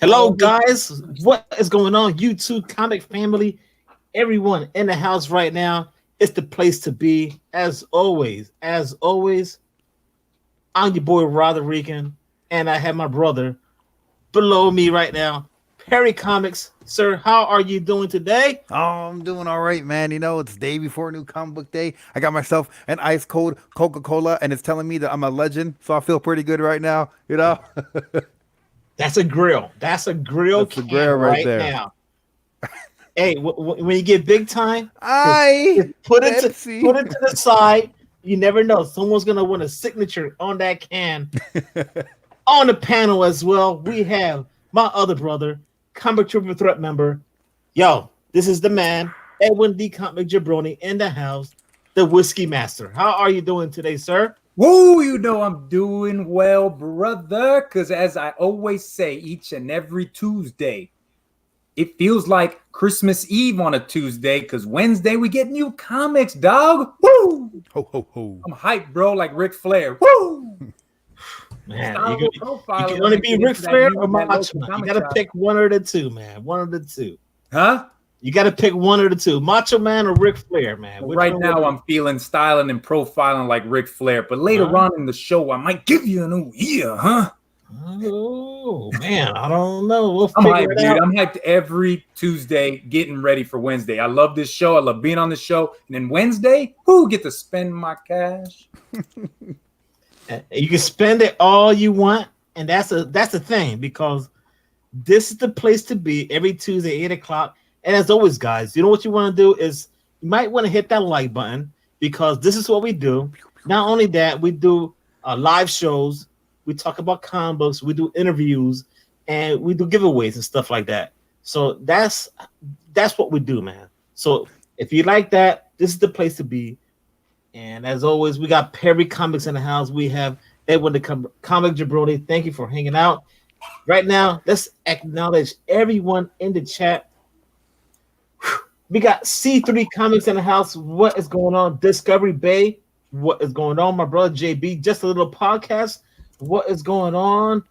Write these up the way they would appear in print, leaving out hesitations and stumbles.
Hello, guys. What is going on, YouTube comic family? Everyone in the house right now. It's the place to be. As always, I'm your boy Roderican, and I have my brother below me right now, Perry Comics. Sir, how are you doing today? Oh, I'm doing all right, man. It's day before New Comic Book Day. I got myself an ice cold Coca-Cola, and it's telling me that I'm a legend, so I feel pretty good right now. That's a grill. That's a grill That's the can grail right right there. now. Hey, when you get big time, just I put it to Pepsi. put it to the side. You never know. Someone's gonna want a signature on that can. On the panel as well, we have my other brother, Comic Triple Threat member. Yo, this is the man, Edwin D. Comic Jabroni in the house, the Whiskey Master. How are you doing today, sir? Woo, I'm doing well, brother. Because as I always say, each and every Tuesday, it feels like Christmas Eve on a Tuesday. Because Wednesday we get new comics, dog. Woo! Ho ho ho. I'm hyped, bro, like Ric Flair. Woo! Man, Style you profile can when only I be get Ric into that Flair new or that Macho local Man. You comic gotta shop. pick one or the two, man. One of the two. Huh? You gotta pick one or the two. Macho Man or Ric Flair, man. Well, Which right one now, would I'm feeling styling and profiling like Ric Flair. But later Huh? on in the show, I might give you a new ear, huh? Oh man, I don't know. We'll I'm figure hyped, it dude. out. I'm hyped every Tuesday, getting ready for Wednesday. I love this show. I love being on the show. And then Wednesday, who get to spend my cash? You can spend it all you want, and that's the thing because this is the place to be every Tuesday, 8 o'clock. And as always, guys, you know what you want to do is you might want to hit that like button because this is what we do. Not only that, we do live shows, we talk about comic books, we do interviews, and we do giveaways and stuff like that. So that's what we do, man. So if you like that, this is the place to be. And as always, we got Perry Comics in the house. We have Edwin the Comic Jabroni. Thank you for hanging out. Right now, let's acknowledge everyone in the chat. We got C3 Comics in the house. What is going on? Discovery Bay. What is going on? My brother JB. Just a little podcast. What is going on?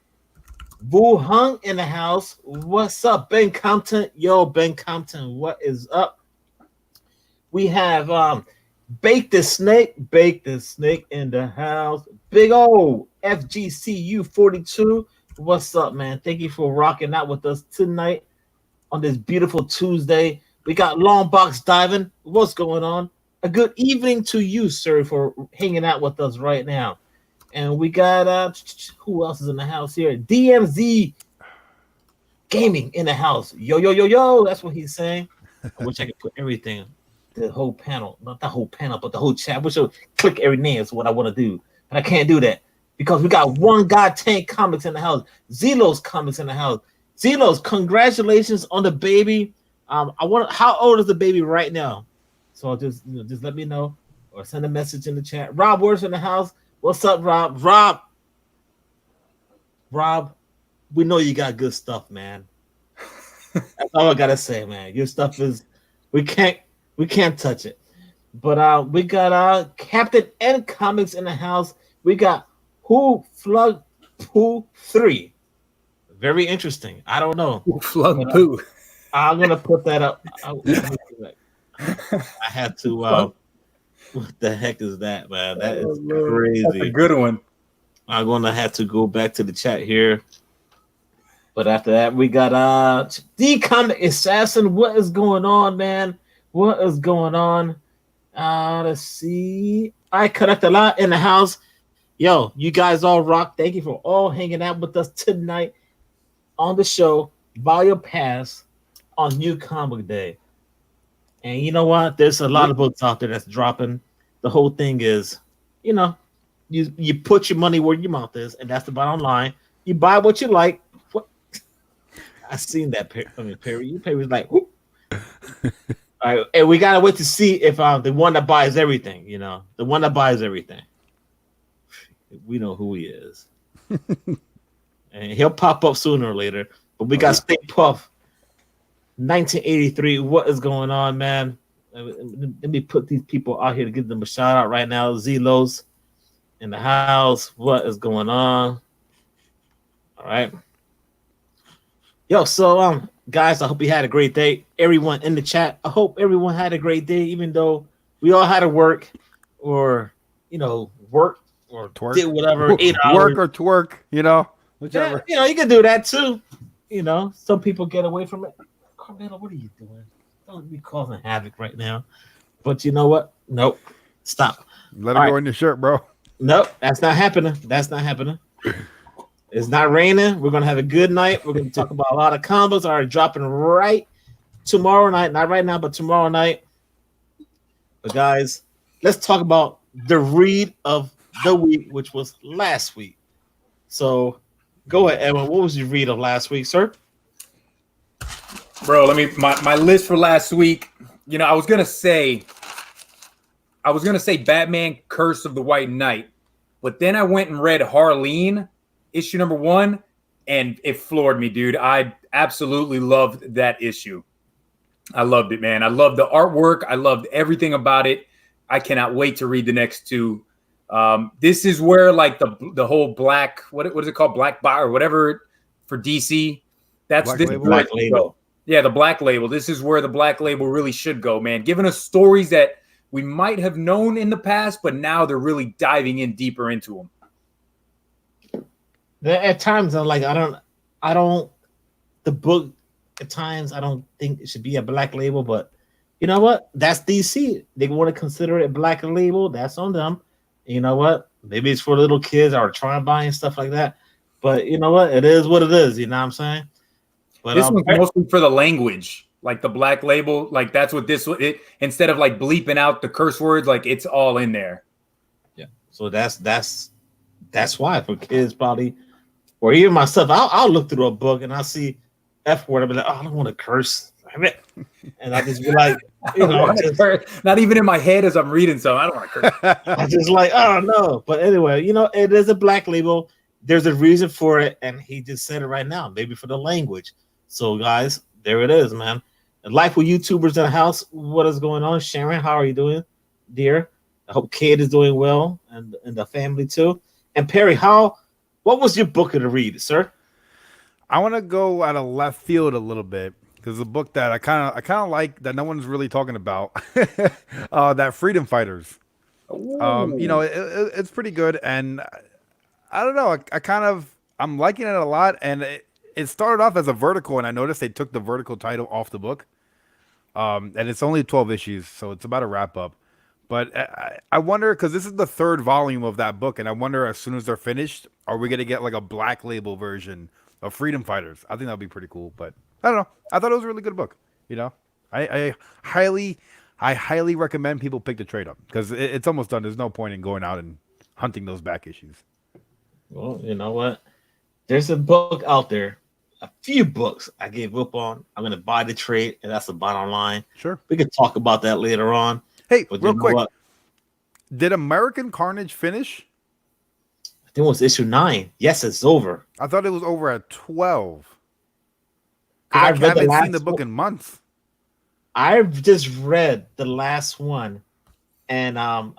Wu Hung in the house. What's up? Ben Compton. Yo, Ben Compton. What is up? We have Bake the Snake in the house. Big old FGCU 42. What's up, man? Thank you for rocking out with us tonight on this beautiful Tuesday. We got Long Box Diving. What's going on? A good evening to you, sir, for hanging out with us right now. And we got who else is in the house here? DMZ Gaming in the house. Yo, yo, yo, yo. That's what he's saying. I wish I could put everything, the whole panel, not the whole panel, but the whole chat. I wish I would click every name. Is what I want to do, but I can't do that because we got One God Tank Comics in the house. Zelos Comics in the house. Zelos, congratulations on the baby. I want. How old is the baby right now? So just let me know or send a message in the chat. Rob Words in the house. What's up, Rob? Rob, we know you got good stuff, man. That's all I gotta say, man. Your stuff is we can't touch it. But we got Captain N Comics in the house. We got Who 3. Very interesting. I don't know. Flung But, poo. I'm gonna put that up. I had to what the heck is that, man? That is crazy. That's a good one. I'm gonna have to go back to the chat here. But after that, we got D Comic Assassin. What is going on, man? What is going on? Let's see. I connect a lot in the house. Yo, you guys all rock. Thank you for all hanging out with us tonight on the show. Volume Pass on New Comic Day. And you know what? There's a lot of books out there that's dropping. The whole thing is, you put your money where your mouth is, and that's the bottom line. You buy what you like. What? I seen that. Perry's like, whoop. All right, and we gotta wait to see if the one that buys everything, the one that buys everything, we know who he is, and he'll pop up sooner or later. But we got Stay Puff, 1983. What is going on, man? Let me put these people out here to give them a shout out right now. Zelos in the house. What is going on? All right. Yo, so guys, I hope you had a great day. Everyone in the chat, I hope everyone had a great day, even though we all had to work or work or did Twerk, whatever 8 hours. work or twerk, yeah, Yeah, whichever. you can do that too. Some people get away from it. Carmelo, what are you doing? Don't be causing havoc right now. But you know what? Nope. Stop. Let All it right. go in your shirt, bro. Nope. That's not happening. That's not happening. It's not raining. We're gonna have a good night. We're gonna talk about a lot of combos are dropping right tomorrow night. Not right now, but tomorrow night. But guys, let's talk about the read of the week, which was last week. So go ahead, Edwin. What was your read of last week, sir? Bro, my list for last week. I was gonna say Batman Curse of the White Knight, but then I went and read Harleen, issue number 1, and it floored me, dude. I absolutely loved that issue. I loved it, man. I loved the artwork. I loved everything about it. I cannot wait to read the next two. This is where like the whole black what is it called, black buy or whatever for DC. That's Black this label? Black label. Yeah, the black label. This is where the black label really should go, man. Giving us stories that we might have known in the past, but now they're really diving in deeper into them. At times, I'm like, I don't. The book at times I don't think it should be a black label, but you know what? That's DC. They want to consider it a black label. That's on them. You know what? Maybe it's for little kids or trying to buy and stuff like that. But you know what? It is what it is. You know what I'm saying? But This one's mostly for the language, like the black label. Like that's what it instead of like bleeping out the curse words, like it's all in there. yeah. So that's why for kids probably, or even myself, I'll look through a book and I see F word. I'll be like, oh, I don't want to curse. Damn it. And I just be like, not even in my head as I'm reading, so I don't want to curse. I just like, oh no. But anyway, it is a black label. There's a reason for it, and he just said it right now, maybe for the language. So, guys, there it is, man. And life with YouTubers in the house. What is going on, Sharon? How are you doing, dear? I hope Kate is doing well, and the family too. And Perry, what was your book of the read, sir? I want to go out of left field a little bit because the book that I kind of like that no one's really talking about, that Freedom Fighters. It's pretty good, and I don't know. I'm liking it a lot, and it started off as a vertical, and I noticed they took the vertical title off the book. And it's only 12 issues, so it's about a wrap up. But I wonder, because this is the 3rd volume of that book, and I wonder as soon as they're finished, are we going to get like a black label version of Freedom Fighters? I think that'd be pretty cool. But I don't know. I thought it was a really good book. I highly recommend people pick the trade up because it's almost done. There's no point in going out and hunting those back issues. Well, you know what? There's a book out there. A few books I gave up on. I'm going to buy the trade, and that's the bottom line. Sure. We can talk about that later on. Hey, But real quick. what? Did American Carnage finish? I think it was issue 9. Yes, it's over. I thought it was over at 12. I I read the haven't last seen the book one. in months. I've just read the last one, and I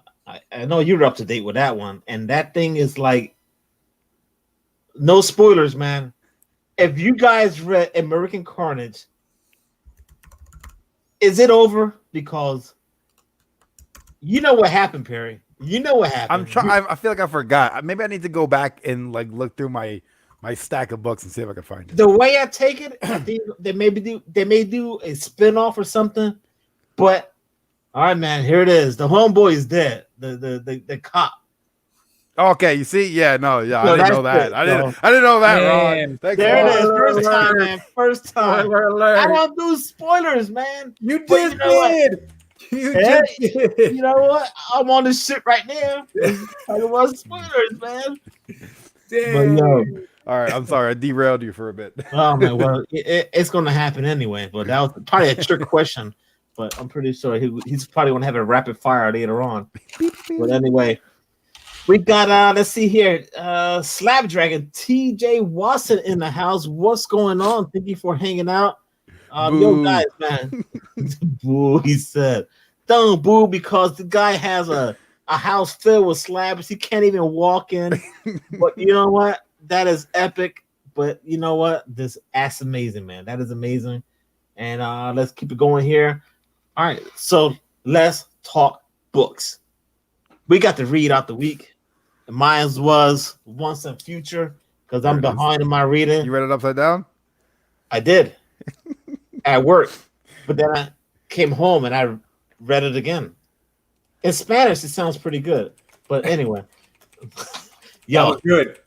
know you're up to date with that one. And that thing is like, no spoilers, man. If you guys read American Carnage, is it over? Because you know what happened, Perry. You know what happened. I'm trying. I feel like I forgot. Maybe I need to go back and like look through my stack of books and see if I can find it. The way I take it, I think they may do a spin-off or something. But all right, man, here it is. The homeboy is dead. The cop. Okay, you see, yeah, no, yeah, No, I didn't know that's that. it, I didn't know that, Man, Ron. Thanks, There it is. Ron. First time, man. First time. Spoiler alert. I don't do spoilers, man. You But just you know what? did. You Hey, just did. You know what? I'm on this shit right now. I don't want spoilers, man. Damn. But yo, All right, I'm sorry, I derailed you for a bit. oh man, well, it's gonna happen anyway. But that was probably a trick question. But I'm pretty sure he's probably gonna have a rapid fire later on. But anyway, we got let's see here, Slab Dragon TJ Watson in the house. What's going on? Thank you for hanging out. Yo Boo. guys, man. Boo, he said. Don't boo because the guy has a house filled with slabs. He can't even walk in. But you know what? That is epic. but you know what? That's amazing, man. That is amazing. And let's keep it going here. All right, so let's talk books. We got to read out the week. Mine was Once and Future because I'm behind in my reading. You read it upside down? I did at work, but then I came home and I read it again. In Spanish, it sounds pretty good. But anyway, That was good.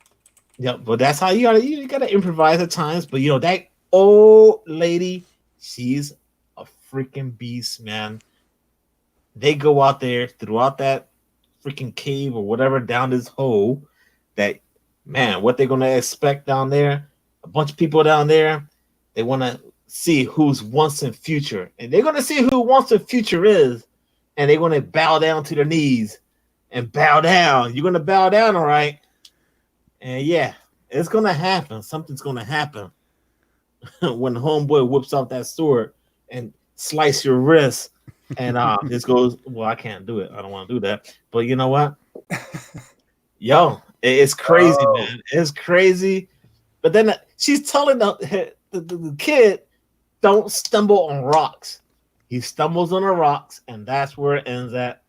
yeah, but that's how you gotta improvise at times. But that old lady, she's a freaking beast, man. They go out there throughout that freaking cave or whatever down this hole. That man, what they're gonna expect down there? A bunch of people down there. They want to see who's once and future, and they're gonna see who once and future is, and they're gonna bow down to their knees and bow down. You're gonna bow down, all right? And yeah, it's gonna happen. Something's gonna happen when the homeboy whips out that sword and slice your wrist, and this goes. Well, I can't do it. I don't want to do that. But you know what? Yo, it's crazy, man. It's crazy. But then she's telling the kid, "Don't stumble on rocks." He stumbles on the rocks, and that's where it ends at.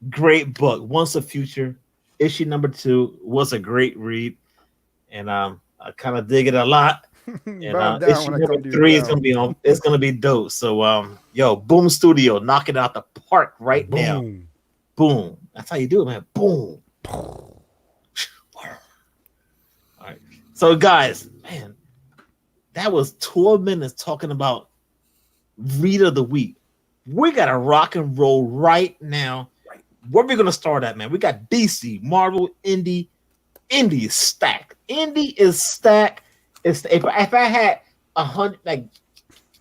Great book. Once a Future, issue number 2 was a great read, and I kind of dig it a lot. And issue number 3 is gonna be on. It's gonna be dope. So yo, Boom Studio, knock it out the park right now. Boom. That's how you do it, man. Boom. All right. So guys, man, that was 12 minutes talking about read of the week. We got to rock and roll right now. Where are we gonna start at, man? We got DC, Marvel, Indie. Indie is stacked. Indie is stacked. If I had 100, like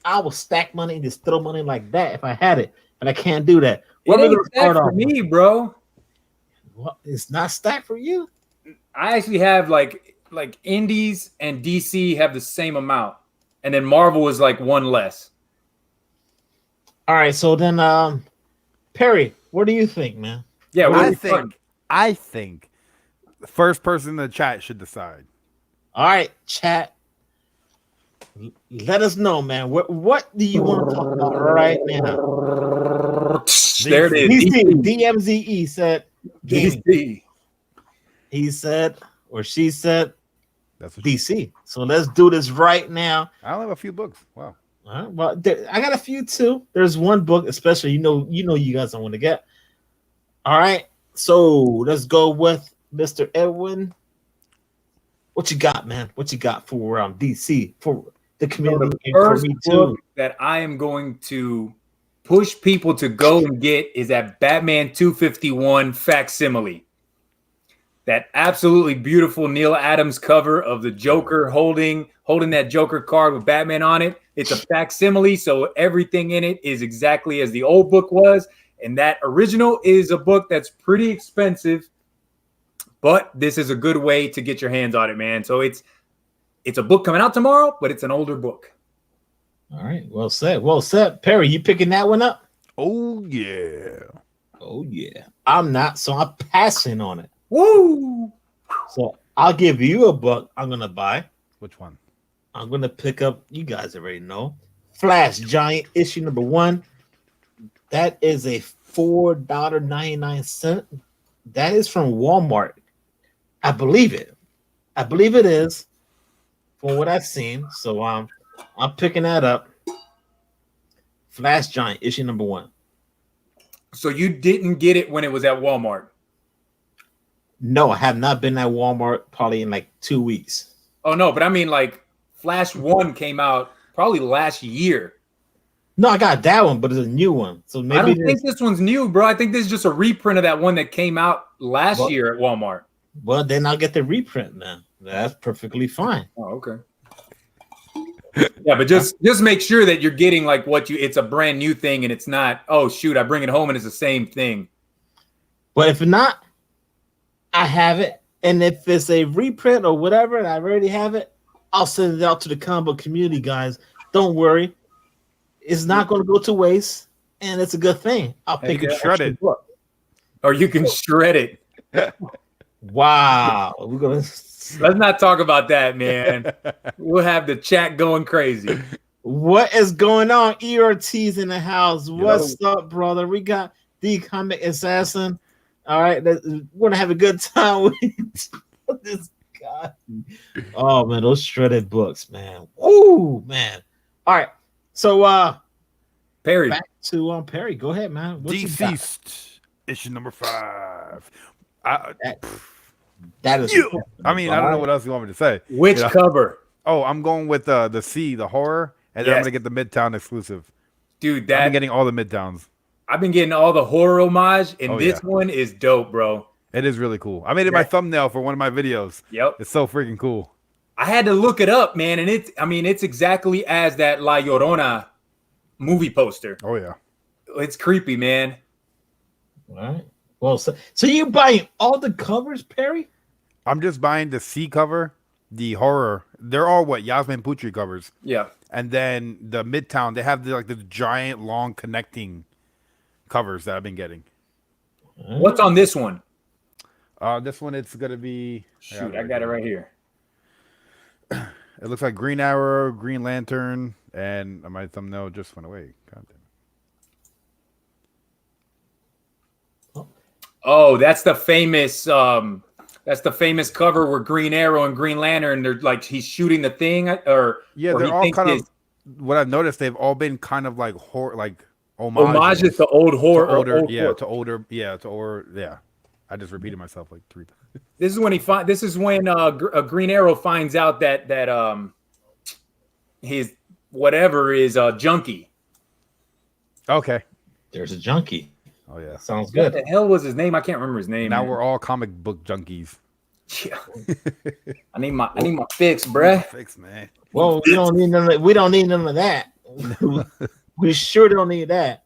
I would stack money and just throw money like that if I had it, but I can't do that. Where are we gonna start for me, bro? What? It's not stacked for you. I actually have like Indies and DC have the same amount, and then Marvel is like one less. All right, so then Perry, what do you think, man? Yeah, I think the first person in the chat should decide. All right, chat. Let us know, man. What do you want to talk about right now? There it is. DMZE said DC. He said, or she said, That's what DC. So let's do this right now. I only have a few books. Wow. All right, well, I got a few too. There's one book, especially you guys don't want to get. All right, so let's go with Mr. Edwin. What you got, man? What you got for DC for the community? So the first book that I am going to push people to go and get is that Batman 251 facsimile. That absolutely beautiful Neil Adams cover of the Joker holding that Joker card with Batman on it. It's a facsimile, so everything in it is exactly as the old book was. And that original is a book that's pretty expensive, but this is a good way to get your hands on it, man. So it's a book coming out tomorrow, but it's an older book. All right, well said. Well said. Perry, you picking that one up? Oh, yeah. Oh, yeah. I'm not, so I'm passing on it. Woo! So I'll give you a book I'm going to buy. Which one? I'm going to pick up, you guys already know, Flash Giant issue number 1. That is a $4.99. That is from Walmart. I believe it. I believe it is from what I've seen. So I'm picking that up. Flash Giant issue number 1. So you didn't get it when it was at Walmart? No, I have not been at Walmart probably in like 2 weeks. Oh, no, but I mean like Flash 1 came out probably last year. No, I got that one, but it's a new one. So maybe I don't think this one's new, bro. I think this is just a reprint of that one that came out last year at Walmart. Well, then I'll get the reprint then. That's perfectly fine. Oh, okay. Yeah, but just make sure that you're getting like it's a brand new thing and it's not, oh shoot, I bring it home and it's the same thing. But if not, I have it. And if it's a reprint or whatever, and I already have it, I'll send it out to the comic book community, guys. Don't worry. It's not going to go to waste, and it's a good thing. I'll pick it shred it. Or you can shred it. Wow. We're going to Let's not talk about that, man. We'll have the chat going crazy. What is going on? ERT's in the house. You What's up, brother? We got the comic assassin. All right, we're gonna have a good time with this guy. Oh man, those shredded books, man. Ooh, man. All right, so Perry. back to Perry. Go ahead, man. What you got? Deceased issue number 5. That is. I mean, I don't know what else you want me to say. Which You know? cover? Oh, I'm going with the C, the horror, and then I'm Yes. gonna get the Midtown exclusive. Dude, I've been that getting all the Midtowns. I've been getting all the horror homage, and Oh, this yeah. one is dope, bro. It is really cool. I made it my thumbnail for one of my videos. Yep. It's so freaking cool. I had to look it up, man, and it's exactly as that La Llorona movie poster. Oh yeah. It's creepy, man. All right. Well, so you buying all the covers, Perry? I'm just buying the C cover, the horror. They're all what Yasmin Putri covers, Yeah. and then the Midtown. They have the giant, long connecting covers that I've been getting. What's on this one? This one it's gonna be. Shoot, I got it right here. It looks like Green Arrow, Green Lantern, and my thumbnail just went away. God damn. Oh, that's the famous cover where Green Arrow and Green Lantern, they're like he's shooting the thing, or Yeah, or they're he all thinks kind it's of. What I've noticed, they've all been kind of like horror, like homages to old horror. to older, old yeah, horror. to older, yeah, to older, yeah. I just repeated myself like 3 times. This is when Green Arrow finds out that his whatever is a junkie. Okay. There's a junkie. Oh yeah. Sounds What good. the hell was his name? I can't remember his name. Now man. we're all comic book junkies. Yeah. I need my fix, bruh. Fix, man. Well, we don't need none of that. We sure don't need that.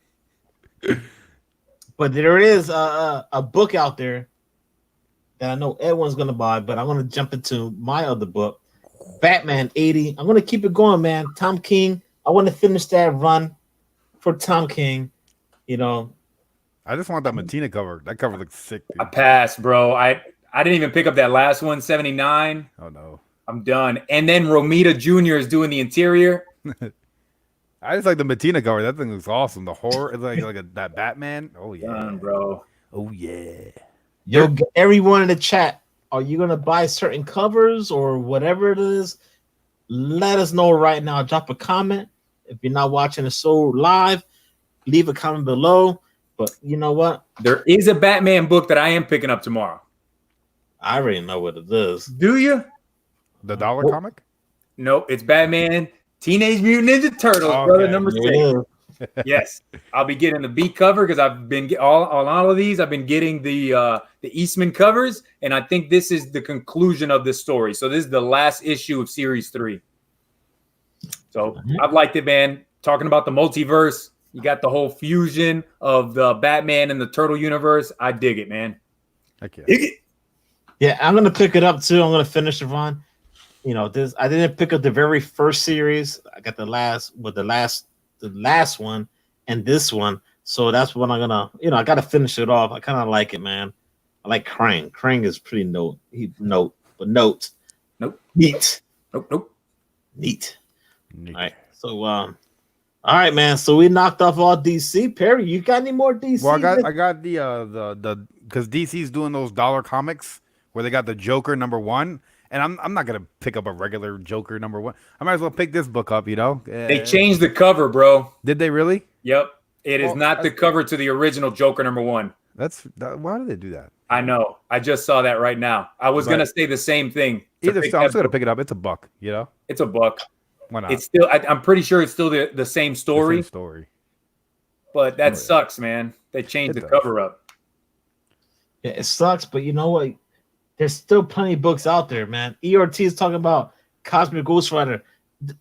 But there is a book out there that I know everyone's gonna buy, but I'm gonna jump into my other book, Batman 80. I'm gonna keep it going, man. Tom King. I want to finish that run for Tom King. You know, I just want that Matina cover. That cover looks sick, I dude. passed, bro. I didn't even pick up that last one, 79. Oh no. I'm done. And then Romita Jr. is doing the interior. I just like the Matina cover. That thing looks awesome. The horror, it's like that Batman. Oh yeah, Done, bro. Oh yeah. yo, everyone in the chat, are you gonna buy certain covers or whatever it is? Let us know right now. Drop a comment. If you're not watching the show live, leave a comment below. But you know what? There is a Batman book that I am picking up tomorrow. I already know what it is. Do you? The dollar Oh. comic. Nope. It's Batman Teenage Mutant Ninja Turtles, Okay. brother, number There 6. it is. Yes, I'll be getting the B cover because I've been all of these. I've been getting the Eastman covers, and I think this is the conclusion of this story. So this is the last issue of Series 3. So I've liked it, man. Talking about the multiverse, you got the whole fusion of the Batman and the Turtle universe. I dig it, man. Heck yeah. Dig it. Yeah, I'm gonna pick it up too. I'm gonna finish the run. You know, this I didn't pick up the very first series. I got the last one and this one. So that's what I'm gonna, I gotta finish it off. I kind of like it, man. I like Krang. Krang is pretty note. Nope. Neat. Nope. Neat. All right. So all right, man. So we knocked off all DC. Perry, you got any more DC? Well, I got the because DC's doing those dollar comics where they got the Joker #1, and I'm not gonna pick up a regular Joker #1. I might as well pick this book up, you know. They changed the cover, bro. Did they really? Yep. It is Well, not the cover to the original Joker #1. Why did they do that? I know. I just saw that right now. I was But- gonna say the same thing. Either so, I'm still gonna pick it up. It's a buck, you know. It's a book. Why not? It's still. I'm pretty sure it's still the same The story, same story. but that Oh, yeah. sucks, man. They changed It the does. cover up. Yeah, it sucks, but you know what? There's still plenty of books out there, man. ERT is talking about Cosmic Ghost Rider.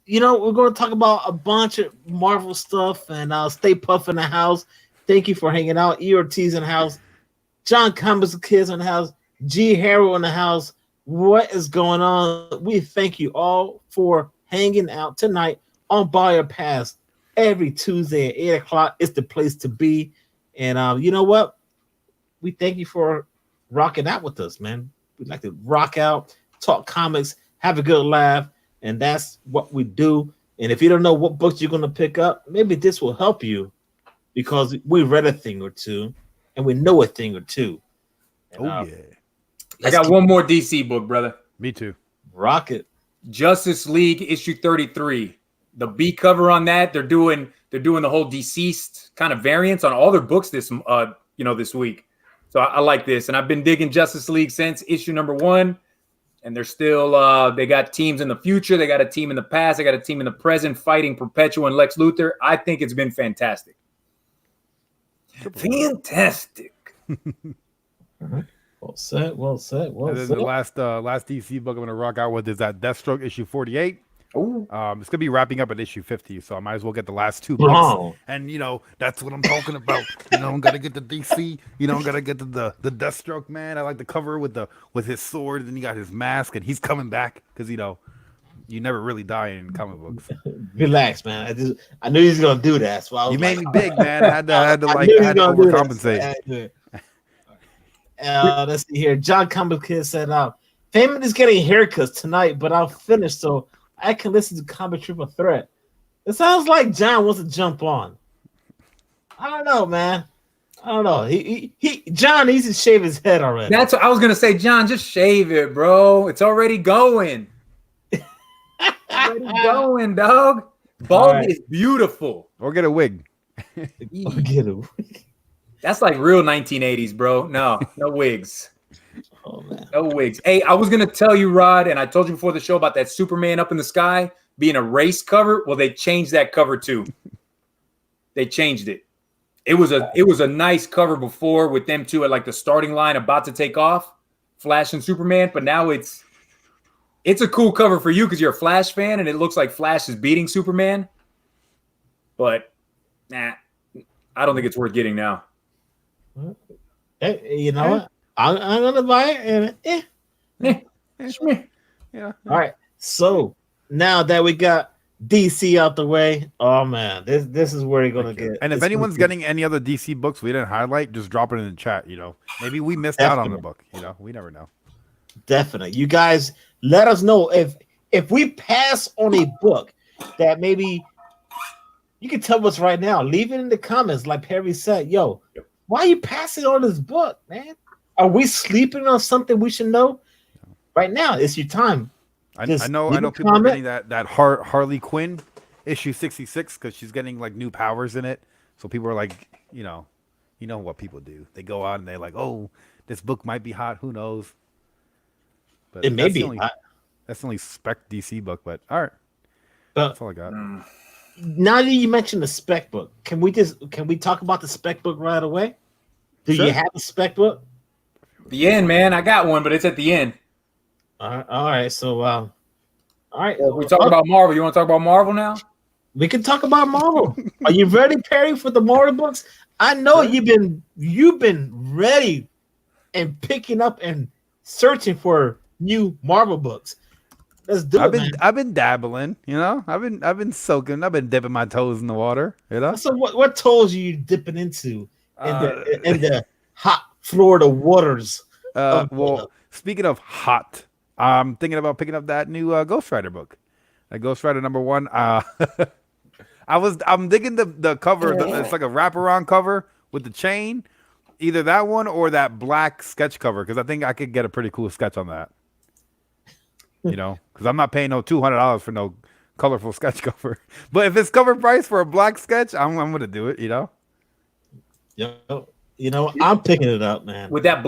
You know, we're going to talk about a bunch of Marvel stuff, and Stay Puff in the house. Thank you for hanging out. ERT's in the house. John Comics Kids in the house. G Harrow in the house. What is going on? We thank you all for hanging out tonight on Buyer Pass. Every Tuesday at 8 o'clock is the place to be. And you know what? We thank you for rocking out with us, man. We'd like to rock out. talk comics, have a good laugh, and that's what we do. And if you don't know what books you're going to pick up, maybe this will help you because we read a thing or two and we know a thing or two. And, I got one more DC book, brother. Me too. Rocket. Justice League issue 33. The B cover on that, they're doing the whole deceased kind of variants on all their books this week. So I like this, and I've been digging Justice League since issue number 1. And they're still they got teams in the future, they got a team in the past, they got a team in the present fighting Perpetua and Lex Luthor. I think it's been fantastic. Fantastic. Well said. And then the last DC book I'm gonna rock out with is that Deathstroke issue 48. Ooh. It's gonna be wrapping up at issue 50, so I might as well get the last 2 books. Oh. And that's what I'm talking about. I'm gonna get the DC. I'm gonna get the Deathstroke, man. I like the cover with his sword, and then he got his mask, and he's coming back because you never really die in comic books. Relax, man. I knew he was gonna do that. So I was you made me big, man. I had to overcompensate. Let's see here. John Campbell Kid said, Famous is getting haircuts tonight, but I'll finish so I can listen to Comic Triple Threat. It sounds like John wants to jump on. I don't know, man. I don't know. John needs to shave his head already. That's what I was gonna say, John. Just shave it, bro. It's already going. Already going, dog. Bald is beautiful. Or get a wig. Get a wig. That's like real 1980s, bro. No wigs. Oh, man. No wigs. Hey, I was gonna tell you, Rod, and I told you before the show about that Superman up in the sky being a race cover. Well, they changed that cover too. They changed it. It was a nice cover before with them two at like the starting line about to take off, Flash and Superman. But now it's a cool cover for you because you're a Flash fan and it looks like Flash is beating Superman. But I don't think it's worth getting now. Hey, you know what? I'm gonna buy it and Yeah. All right. So now that we got DC out the way, oh man, this is where you're gonna get. And if anyone's getting any other DC books we didn't highlight, just drop it in the chat. Maybe we missed out on the book. We never know. Definitely, you guys let us know if we pass on a book that maybe you can tell us right now. Leave it in the comments, like Perry said. Yo, why are you passing on this book, man? Are we sleeping on something we should know? Right now, it's your time. I know people are getting that Harley Quinn issue 66 because she's getting like new powers in it. So people are like, you know what people do. They go out and they're like, oh, this book might be hot. Who knows? But it may be. That's the only spec DC book, but all right. That's all I got. Now that you mentioned the spec book, can we talk about the spec book right away? Do you have a spec book? The end, man. I got one, but it's at the end. All right. So, all right. We talk about Marvel. You want to talk about Marvel now? We can talk about Marvel. Are you ready, Perry, for the Marvel books? I know you've been ready and picking up and searching for new Marvel books. Let's do it, man. I've been dabbling, I've been soaking. I've been dipping my toes in the water, So what toes are you dipping into in the hot Florida waters? Well, speaking of hot, I'm thinking about picking up that new Ghost Rider book. Ghost Rider #1. I'm digging the cover. It's like a wraparound cover with the chain. Either that one or that black sketch cover, because I think I could get a pretty cool sketch on that. Because I'm not paying no $200 for no colorful sketch cover. But if it's cover price for a black sketch, I'm gonna do it. I'm picking it up, man. With that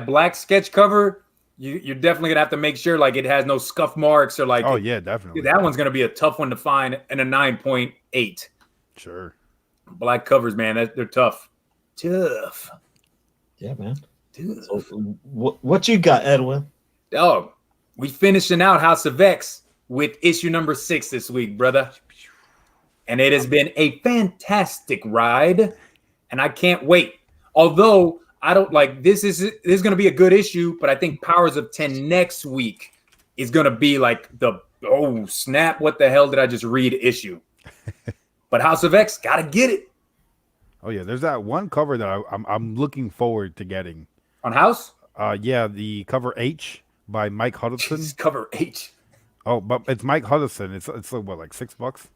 black sketch cover, you're definitely gonna have to make sure like it has no scuff marks or like. Oh yeah, definitely. That one's gonna be a tough one to find in a 9.8. Sure. Black covers, man, they're tough. Tough. Yeah, man. So, what you got, Edwin? Oh, we finishing out House of X with issue number 6 this week, brother. And it has been a fantastic ride, and I can't wait. Although I don't like this is going to be a good issue, but I think Powers of 10 next week is going to be like oh snap! What the hell did I just read issue? But House of X, gotta get it. Oh yeah, there's that one cover that I'm looking forward to getting on House. Yeah, the cover H by Mike Huddleston. It's cover H. Oh, but it's Mike Huddleston. It's what, like $6?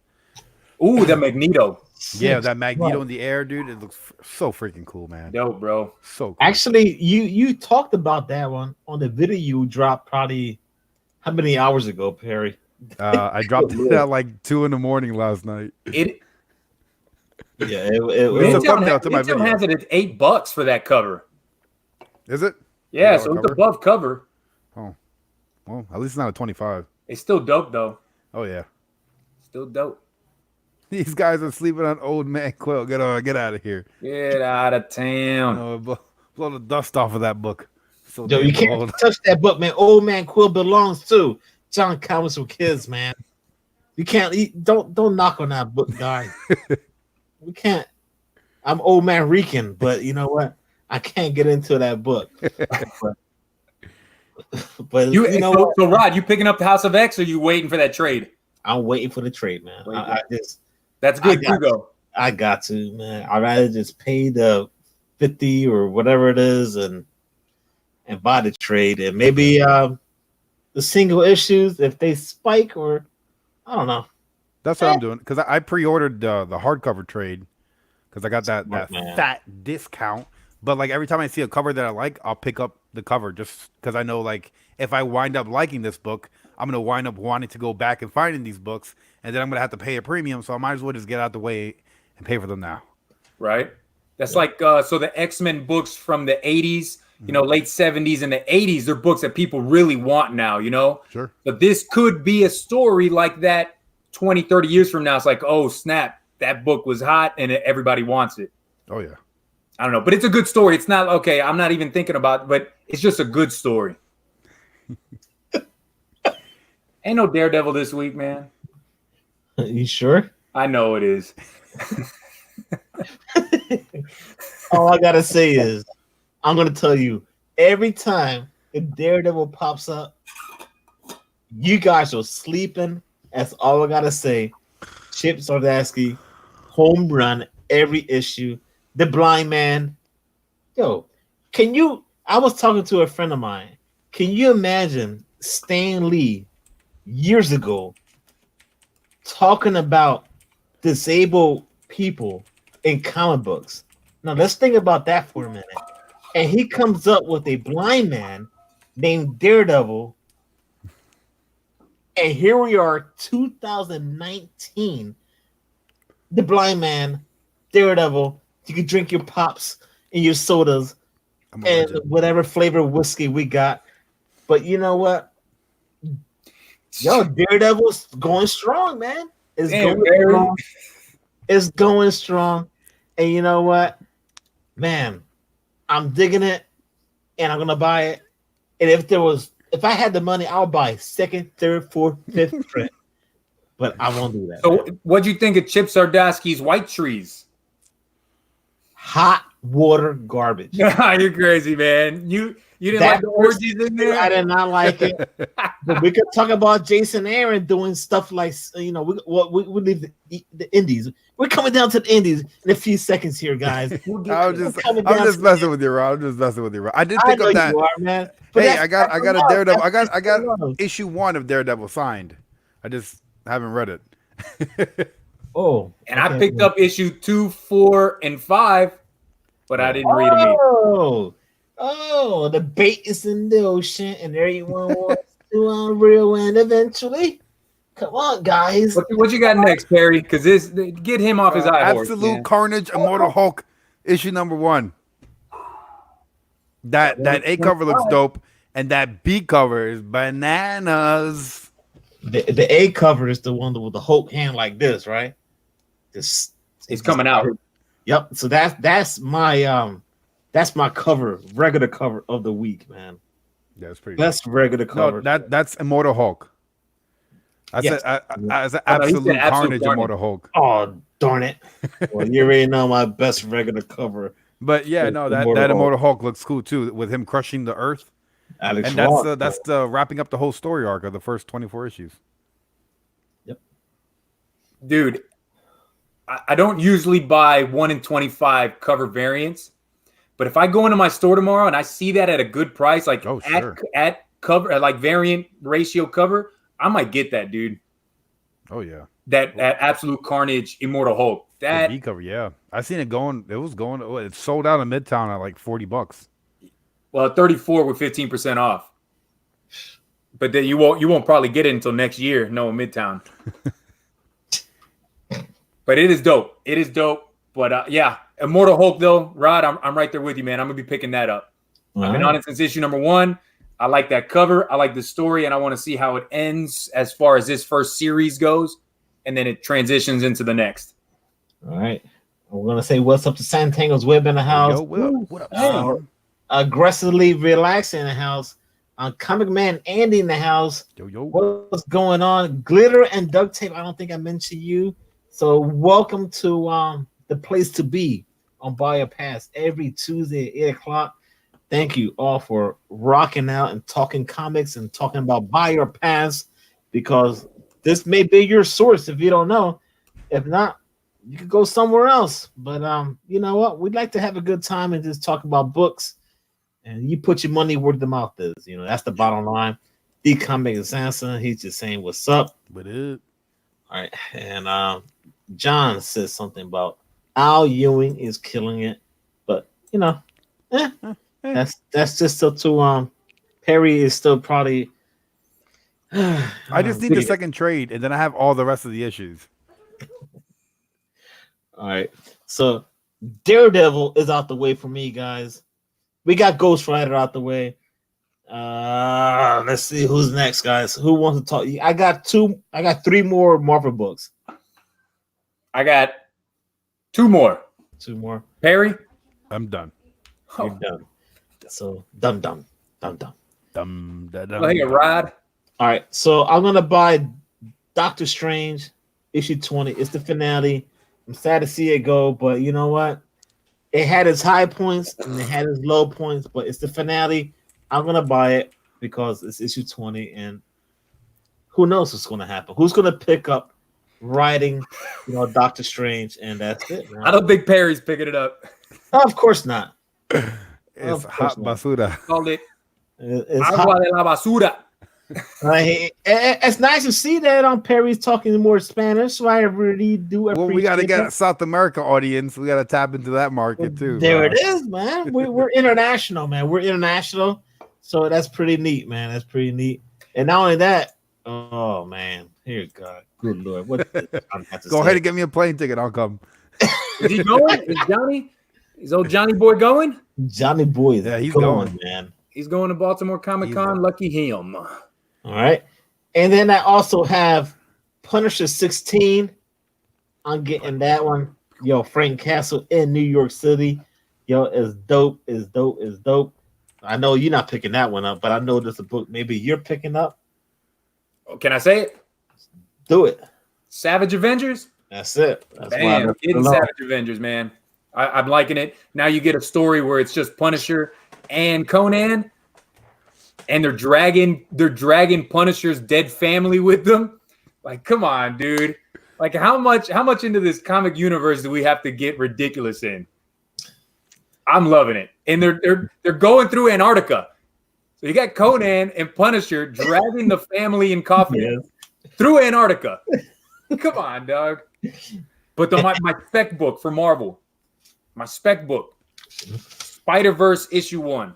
Ooh, the Magneto. Yeah, that Magneto in the air, dude. It looks so freaking cool, man. Dope, bro. So cool. Actually, you talked about that one on the video you dropped probably how many hours ago, Perry? I dropped it at like 2 a.m. last night. It Yeah, It's a thumbnail to my Intel video. has it at $8 for that cover. Is it? Yeah, $8 so it's cover? above cover. Oh, well, at least it's not a 25. It's still dope though. Oh yeah. Still dope. These guys are sleeping on Old Man Quill. Get out of here. Get out of town. Blow the dust off of that book. So Yo, you damn can't old. touch that book, man. Old Man Quill belongs to John Comics for Kids, man. You can't don't knock on that book, guys. We can't. I'm Old Man Rican, but you know what? I can't get into that book. but you know what? So Rod, you picking up the House of X or you waiting for that trade? I'm waiting for the trade, man. That's good too, though. I got to, man. I'd rather just pay the 50 or whatever it is and buy the trade. And maybe the single issues, if they spike, or I don't know. That's what I'm doing, because I pre-ordered the hardcover trade because I got that fat discount. But like every time I see a cover that I like, I'll pick up the cover just because I know, like, if I wind up liking this book, I'm gonna wind up wanting to go back and finding these books, and then I'm gonna have to pay a premium. So I might as well just get out the way and pay for them now. Right. That's like so the X-Men books from the 80s, late 70s and the 80s, they're books that people really want now, Sure. But this could be a story like that 20, 30 years from now. It's like, oh, snap, that book was hot and everybody wants it. Oh, yeah. I don't know, but it's a good story. It's not, okay, I'm not even thinking about it, but it's just a good story. Ain't no Daredevil this week, man. You sure? I know it is. All I gotta say is, I'm gonna tell you, every time a Daredevil pops up, you guys are sleeping. That's all I gotta say. Chip Zdarsky, home run every issue. The Blind Man. Yo, I was talking to a friend of mine. Can you imagine Stan Lee years ago talking about disabled people in comic books? Now let's think about that for a minute. And he comes up with a blind man named Daredevil. And here we are, 2019. The blind man, Daredevil. You can drink your pops and your sodas and whatever flavor whiskey we got. But you know what? Yo, Daredevil's going strong, man. It's going strong. And you know what? Man, I'm digging it and I'm gonna buy it. And if I had the money, I'll buy second, third, fourth, fifth print. But I won't do that. So what'd you think of Chip Zdarsky's White Trees? Hot water garbage. You're crazy, man. You didn't like the orgies in there? I did not like it. But we could talk about Jason Aaron doing stuff like, we leave the indies. We're coming down to the indies in a few seconds here, guys. I'm just messing with you, Rob. I did pick up that. You are, man. Hey, I got a Daredevil. I got issue 1 of Daredevil signed. I just haven't read it. And I picked up issue 2, 4, and 5, but I didn't read them. The bait is in the ocean, and everyone wants to unreal, and eventually, come on, guys. What you got next, Perry? Because get him off his high horse. Absolute Carnage, Immortal Hulk, issue number 1. That A cover looks dope, and that B cover is bananas. The A cover is the one with the Hulk hand like this, right? It's coming out. Yep. So that's my cover, regular cover of the week, man. That's pretty. Best regular cover. No, that's Immortal Hulk. I said absolute Carnage, Immortal Hulk. Oh, darn it! Well, you already know my best regular cover. But yeah, no, that Immortal Hulk looks cool too, with him crushing the Earth. Alex and that's the wrapping up the whole story arc of the first 24 issues. Yep. Dude, I don't usually buy 1 in 25 cover variants, but if I go into my store tomorrow and I see that at a good price, like at cover, like variant ratio cover, I might get that, dude. Oh yeah. That Absolute Carnage Immortal Hulk. The V That cover, yeah. I seen it going. It was going. Oh, it sold out in Midtown at like $40. well, 34 with 15% off. But then you won't probably get it until next year. No, Midtown. But it is dope. It is dope. But yeah, Immortal Hulk though, Rod, I'm right there with you, man. I'm gonna be picking that up. I've been on it since issue number 1. I like that cover. I like the story, and I want to see how it ends as far as this first series goes, and then it transitions into the next. All right. We're gonna say what's up to Santango's Web in the house. Yo, what up? Aggressively relaxing in the house. Comic Man Andy in the house. Yo. What's going on? Glitter and duct tape. I don't think I mentioned you. So welcome to the place to be on Buy a Pass every Tuesday at 8 o'clock. Thank you all for rocking out and talking comics and talking about Buy Your Pass, because this may be your source if you don't know. If not, you could go somewhere else. But you know what? We'd like to have a good time and just talk about books. And you put your money where the mouth is. You know, that's the bottom line. The Comic is answering. He's just saying what's up. What up? All right. And John says something about Al Ewing is killing it. But, you know, that's just still too Perry is still probably I just need the second trade, and then I have all the rest of the issues. All right. So Daredevil is out the way for me, guys. We got Ghost Rider out the way. Let's see who's next, guys. Who wants to talk? I got 3 more Marvel books. I got 2 more. 2 more. Perry? I'm done. You're done. So dum. Well, hey, Rod. All right. So I'm gonna buy Doctor Strange issue 20. It's the finale. I'm sad to see it go, but you know what? It had its high points and it had its low points, but it's the finale. I'm gonna buy it because it's issue 20, and who knows what's gonna happen? Who's gonna pick up writing, Doctor Strange, and that's it. Man. I don't think Perry's picking it up. Of course not. It's hot basura. Called it It's Agua hot. de la basura. It's nice to see that on Perry's talking more Spanish, so I really do appreciate. Well, we got to get that. a South America audience. We got to tap into that market too. There it is, man. We're international, man. We're international, so that's pretty neat, man. That's pretty neat. And not only that, oh man, here God, good Lord, what? Go ahead and get me a plane ticket. I'll come. Is he going? Is old Johnny Boy going? Johnny Boy, Yeah, he's going, man. He's going to Baltimore Comic-Con. Lucky him. All right. And then I also have Punisher 16. I'm getting that one. Yo, Frank Castle in New York City. Yo, is dope. I know you're not picking that one up, but I know there's a book maybe you're picking up. Can I say it? Do it. Savage Avengers? That's it. That's Damn, getting Savage Avengers, man. I'm liking it. Now you get a story where it's just Punisher and Conan, and they're dragging Punisher's dead family with them. Like, come on, dude. Like, how much into this comic universe do we have to get ridiculous in? I'm loving it. And they're going through Antarctica. So you got Conan and Punisher dragging the family in coffins through Antarctica. Come on, dog. But my spec book for Marvel, my spec book, Spider-Verse issue 1,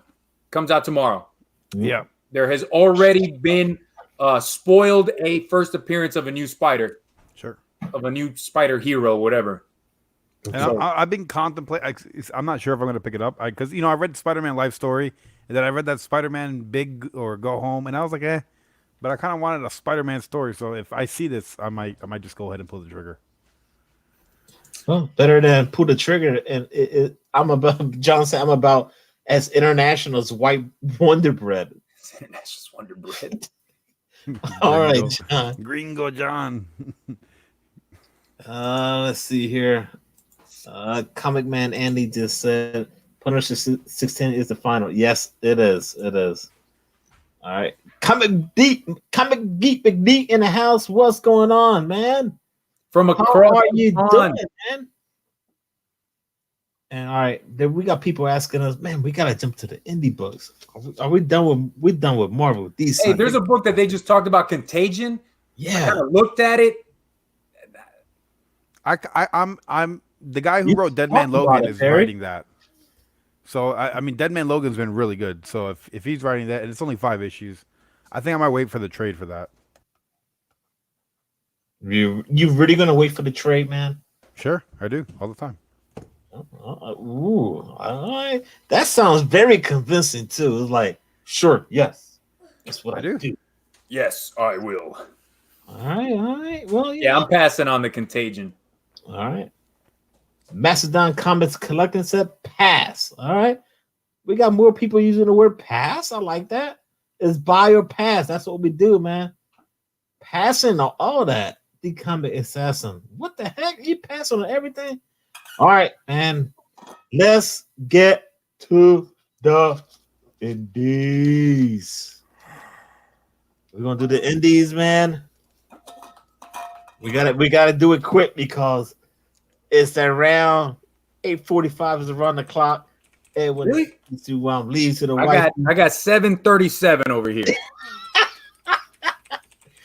comes out tomorrow. Yeah. There has already been spoiled a first appearance of a new Spider. Sure. Of a new Spider hero, whatever. And I've been contemplating. I'm not sure if I'm going to pick it up because I read Spider-Man Life Story, and then I read that Spider-Man Big or Go Home, and I was like, but I kind of wanted a Spider-Man story. So if I see this, I might just go ahead and pull the trigger. Well, better than pull the trigger. And I'm about as international as White Wonder Bread. That's just Wonder Bread. All right, John. Gringo John. Let's see here. Comic Man Andy just said Punisher 16 is the final. Yes, it is. It is. All right. Comic Geek McNeat in the house. What's going on, man? From How across are you the doing, pond. man? And all right, then we got people asking us, man, we gotta jump to the indie books. Are we done with Marvel? These Hey, there's a book that they just talked about, Contagion. I kind of looked at it. I'm the guy who You wrote Dead talked Man about Logan it, is Perry. writing that. So I mean, Dead Man Logan's been really good. So if he's writing that, and it's only 5 issues, I think I might wait for the trade for that. You really gonna wait for the trade, man? Sure, I do all the time. Ooh, that sounds very convincing too. It's like, sure, yes, that's what I do. Yes, I will. All right. Well, Yeah, I'm passing on the Contagion. All right. Macedon Comics collecting set pass. All right. We got more people using the word pass. I like that. It's buy or pass. That's what we do, man. Passing on all that. The comic assassin. What the heck? You pass on everything? All right, man. Let's get to the indies. We're gonna do the indies, man. We gotta do it quick because it's around 8:45 is around the clock. And when Really? to leave to the I got 7:37 over here.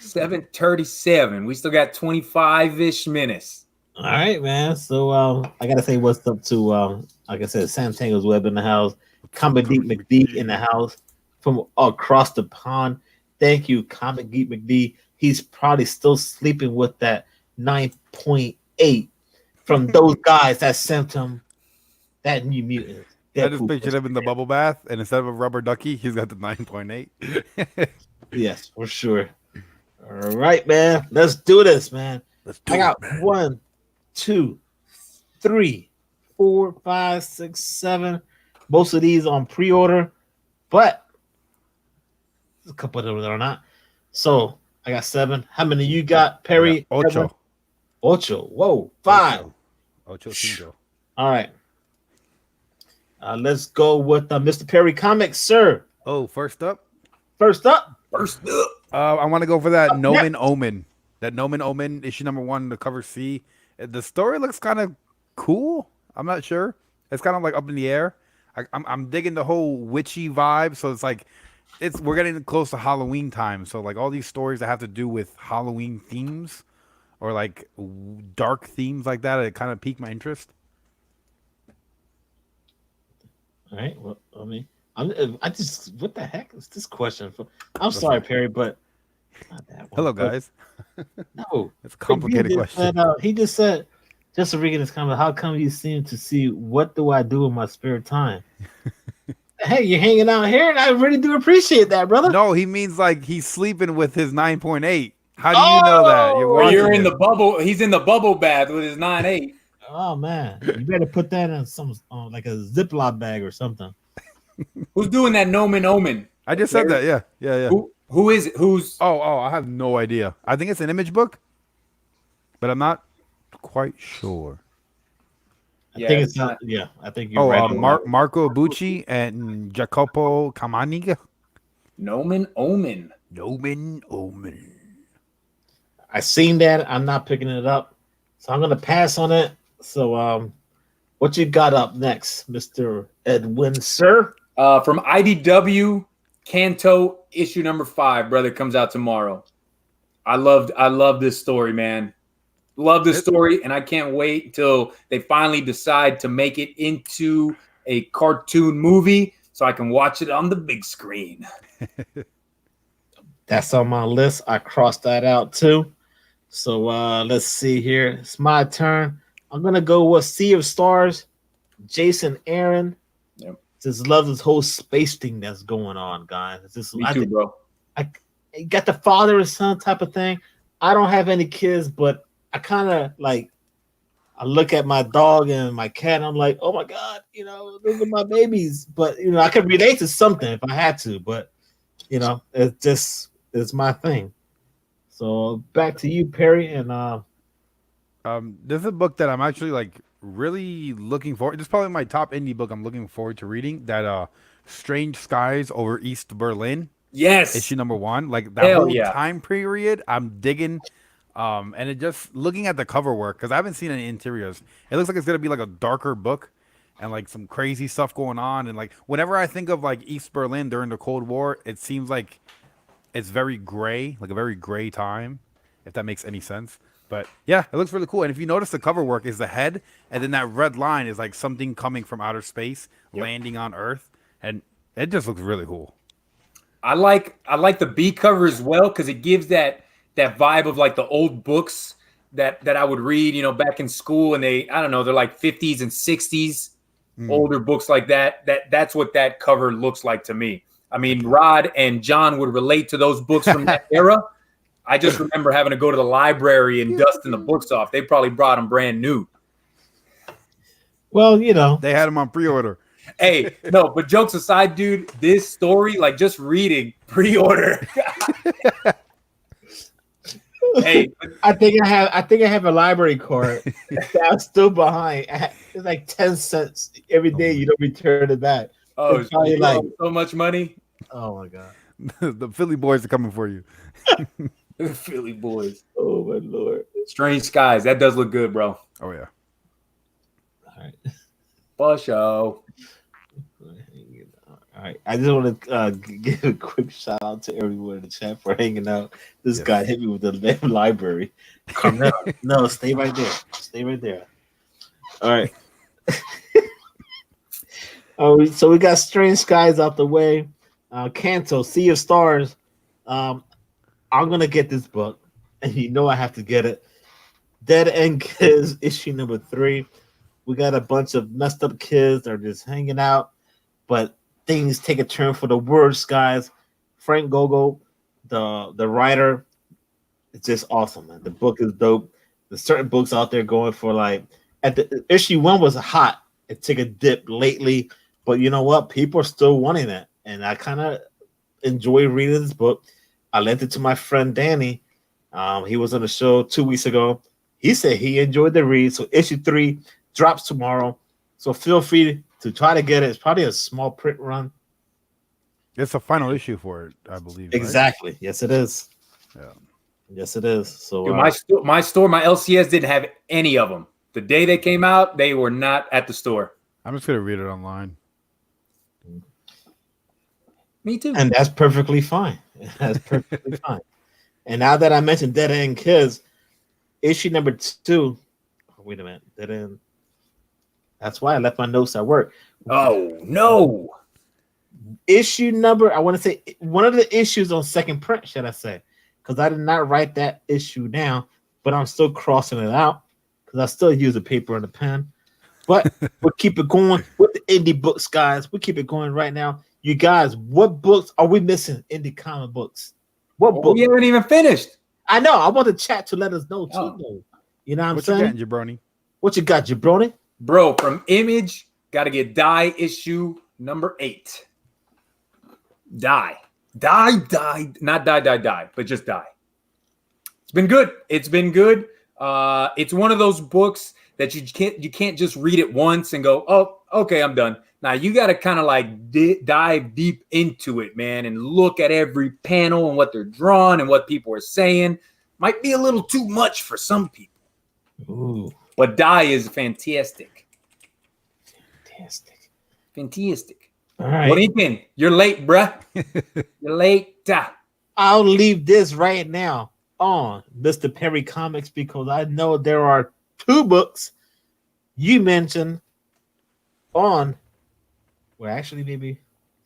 7:37. We still got 25-ish minutes. All right, man. So I gotta say what's up to like I said, Sam Tango's Web in the house, Comic Geek McD in the house from across the pond. Thank you, Comic Geek McD. He's probably still sleeping with that 9.8 from those guys that sent him that New Mutant. I just pictured him in the bubble bath, and instead of a rubber ducky, he's got the 9.8. Yes, for sure. All right, man. Let's do this, man. I got 1, 2, 3, 4, 5, 6, 7. Most of these on pre-order, but a couple of them that are not. So I got 7. How many you got, Perry? Ocho. Whoa, 5. Ocho cinco. All right. Let's go with Mr. Perry Comics, sir. Oh, first up. I want to go for that Nomen Omen. That Nomen Omen issue number 1, the cover C. The story looks kind of cool. I'm not sure. It's kind of like up in the air. I'm digging the whole witchy vibe. So it's like we're getting close to Halloween time. So like all these stories that have to do with Halloween themes or like dark themes like that, it kind of piqued my interest. All right. Well, I mean, I just what the heck is this question for? I'm sorry, Perry, but not that one. Hello, guys. No, it's a complicated question. He just said, just to read in his comment, how come you seem to see what do I do in my spare time? Hey, you're hanging out here, and I really do appreciate that, brother. No, he means like he's sleeping with his 9.8. How do you know that? You're in the bubble. He's in the bubble bath with his 9.8. Oh man, you better put that in some like a Ziploc bag or something. Who's doing that Nomen Omen? I just said that. Yeah. Who is it? Who's? Oh, I have no idea. I think it's an image book, but I'm not quite sure. I think it's not. Yeah, I think you're right. Marco Bucci and Jacopo Camaniga. Nomen Omen. I seen that. I'm not picking it up, so I'm gonna pass on it. So, what you got up next, Mr. Edwin, sir? From IDW, Kanto issue number 5, brother, comes out tomorrow. I love this story, man. Love this story, and I can't wait until they finally decide to make it into a cartoon movie so I can watch it on the big screen. That's on my list. I crossed that out too. So let's see here. It's my turn. I'm gonna go with Sea of Stars. Jason Aaron. Yep. Just love this whole space thing that's going on, guys. It's just, Me too, bro. I got the father and son type of thing. I don't have any kids, but I kind of like. I look at my dog and my cat, and I'm like, oh my god, those are my babies. But I could relate to something if I had to. But it's my thing. So back to you, Perry, and this is a book that I'm actually like really looking forward. This is probably my top indie book I'm looking forward to reading. That Strange Skies Over East Berlin. Yes, issue number 1. Like that whole time period, I'm digging. And it just looking at the cover work because I haven't seen any interiors. It looks like it's gonna be like a darker book, and like some crazy stuff going on. And like whenever I think of like East Berlin during the Cold War, it seems like it's very gray, like a very gray time, if that makes any sense. But yeah, it looks really cool. And if you notice, the cover work is the head, and then that red line is like something coming from outer space, landing on Earth, and it just looks really cool. I like the B cover as well because it gives that vibe of like the old books that I would read, back in school, and they're like 50s and 60s older books like that. That's what that cover looks like to me. I mean, Rod and John would relate to those books from that era. I just remember having to go to the library and dusting the books off. They probably brought them brand new. Well, they had them on pre-order. Hey, no, but jokes aside, dude, this story, like just reading pre-order. Hey, I think I have a library card that's still behind. It's like 10 cents every day. You don't return it back. Oh, it's probably like so much money. Oh my god, the Philly boys are coming for you. The Philly boys. Oh my lord. Strange Skies. That does look good, bro. Oh yeah. All right. For sure. All right. I just want to give a quick shout out to everyone in the chat for hanging out. This guy hit me with the library. Carmel. No, stay right there. Stay right there. All right. So we got Strange Skies out the way. Kanto, Sea of Stars. I'm gonna get this book, and I have to get it. Dead End Kids issue number 3. We got a bunch of messed up kids that are just hanging out, but things take a turn for the worse, guys. Frank Gogol, the writer, it's just awesome, man. The book is dope. There's certain books out there going for like at the issue 1 was hot. It took a dip lately, but you know what? People are still wanting it, and I kind of enjoy reading this book. I lent it to my friend Danny. He was on the show 2 weeks ago. He said he enjoyed the read. So issue 3 drops tomorrow. So feel free to try to get it. It's probably a small print run. It's a final issue for it, I believe. Exactly. Right? Yes, it is. Yeah. Yes, it is. So dude, my store, my LCS didn't have any of them. The day they came out, they were not at the store. I'm just gonna read it online. Me too. And that's perfectly fine. That's perfectly fine. And now that I mentioned Dead End Kids, issue number 2. Oh, wait a minute. Dead End. That's why I left my notes at work. Oh, no. Issue number, I want to say one of the issues on second print, should I say? Because I did not write that issue down, but I'm still crossing it out because I still use the paper and the pen. But we'll keep it going with the indie books, guys. We'll keep it going right now. You guys, what books are we missing? Indie comic books. What books? We haven't even finished. I know. I want the chat to let us know too. Though. You know what I'm saying? What you getting, Jabroni? What you got, Jabroni? Bro, from Image, got to get Die issue number 8. Die. Not die, but just Die. It's been good. It's been good. It's one of those books that you can't just read it once and go, oh, okay, I'm done. Now you got to kind of like dive deep into it, man, and look at every panel and what they're drawing and what people are saying. Might be a little too much for some people. Ooh. But Die is fantastic. Fantastic. All right. What do you think? You're late, bruh. You're late. I'll leave this right now on Mr. Perry Comics because I know there are 2 books you mentioned on. Well, actually,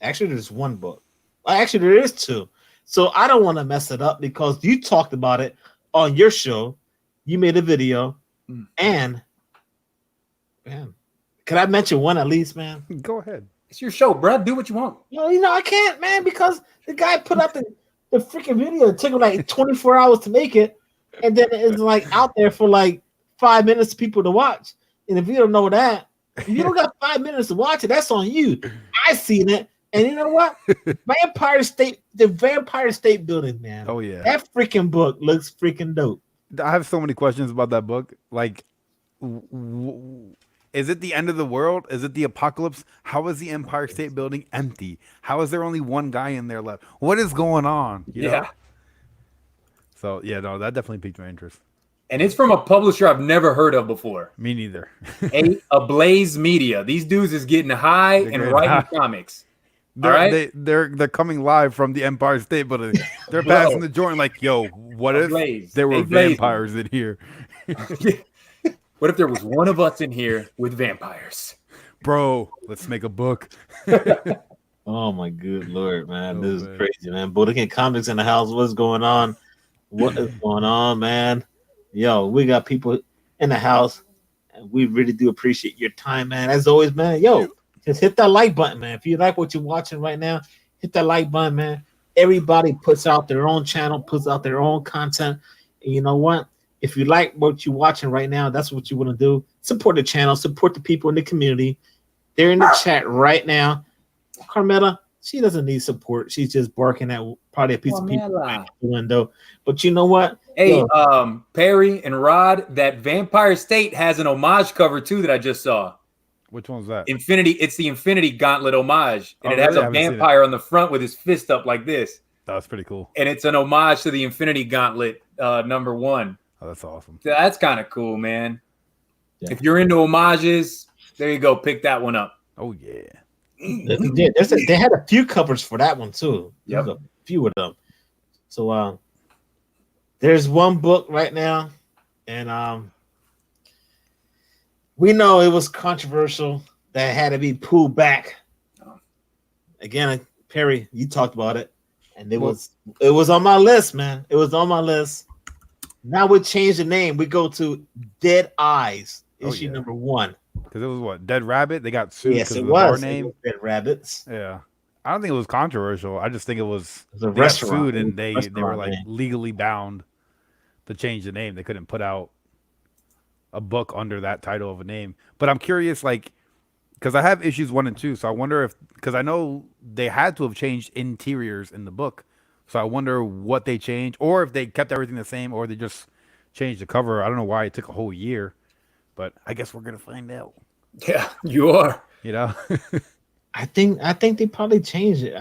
there's 1 book. Well, actually, there is 2. So I don't want to mess it up because you talked about it on your show. You made a video, and man, can I mention 1 at least, man? Go ahead. It's your show, bruh. Do what you want. I can't, man, because the guy put up the freaking video. It took him like 24 hours to make it, and then it's like out there for like 5 minutes for people to watch. And if you don't know that, if you don't got 5 minutes to watch it, that's on you. I seen it, and you know what? The Vampire State Building, man. Oh yeah, that freaking book looks freaking dope. I have so many questions about that book. Like, is it the end of the world? Is it the apocalypse? How is the Empire State Building empty? How is there only one guy in there left? What is going on? You know? So yeah, no, that definitely piqued my interest. And it's from a publisher I've never heard of before. Me neither. Ablaze Media. These dudes is getting high and getting writing high. comics. All right? They're coming live from the Empire State Building. They're Bro. passing the joint like, yo, what Ablaze. if there were They blazing. vampires in here? What if there was one of us in here with vampires? Bro, let's make a book. Oh my good lord, man. Oh, This man. is crazy, man. Budokan Comics in the house. What's going on? What is going on, man? Yo, we got people in the house, and we really do appreciate your time, man. As always, man. Yo, just hit that like button, man. If you like what you're watching right now, hit that like button, man. Everybody puts out their own channel, puts out their own content. And you know what? If you like what you're watching right now, that's what you want to do. Support the channel, support the people in the community. They're in the chat right now. Carmela, she doesn't need support. She's just barking at probably a piece of paper out the window. But you know what? Hey, Perry and Rod, that Vampire State has an homage cover too that I just saw. Which one's that? Infinity. It's the Infinity Gauntlet homage, and it has really? I a haven't seen vampire on the front with his fist up like this. That's pretty cool. And it's an homage to the Infinity Gauntlet #1. Oh, that's awesome. So that's kind of cool, man. Yeah. If you're into homages, there you go. Pick that one up. Oh yeah. They had a few covers for that one too. Yep. There's a few of them. So there's one book right now, and we know it was controversial that had to be pulled back. Again, Perry, you talked about it, and it was on my list, man. It was on my list. Now we change the name. We go to Dead Eyes, issue number 1. Because it was what? Dead Rabbit? They got sued Yes, because it of the bar was. name. It was Dead Rabbits. Yeah. I don't think it was controversial. I just think it was a they got restaurant. sued and It was a they were restaurant like name. legally bound to change the name. They couldn't put out a book under that title of a name. But I'm curious, like, because I have issues 1 and 2, so I wonder if, because I know they had to have changed interiors in the book, so I wonder what they changed, or if they kept everything the same, or they just changed the cover. I don't know why it took a whole year, but I guess we're gonna find out. Yeah, you are. You know. I think they probably changed it.